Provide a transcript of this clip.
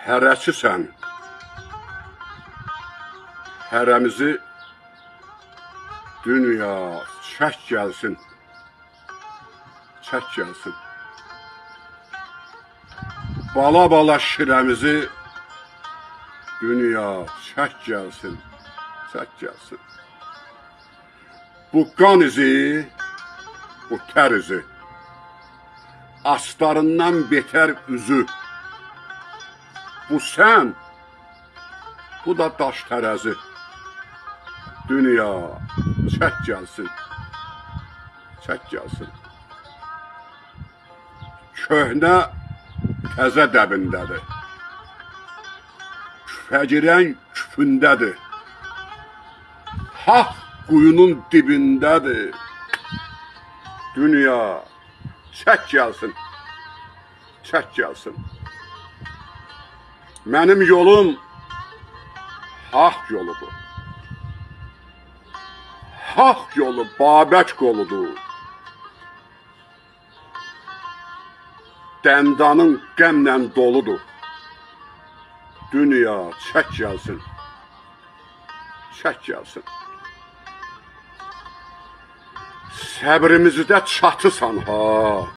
Hərəçisən, hərəmizi dünya çək gəlsin, çək gəlsin. Bala-bala şirəmizi dünya çək gəlsin, çək gəlsin. Bu qan izi, bu tər izi, astarından betər üzü. Bu sən, bu da daş tərəzi. Dünya çək gəlsin, çək gəlsin. Köhnə təzə dəbindədir, küfəcirən küfündədir, haq quyunun dibindədir. Dünya çək gəlsin, çək gəlsin. Mənim yolum haq yoludur. Haq yolu Babək qoludur. Dəndanın qəmlə doludur. Dünya çək gəlsin, çək gəlsin. Səbrimizdə çatısan ha.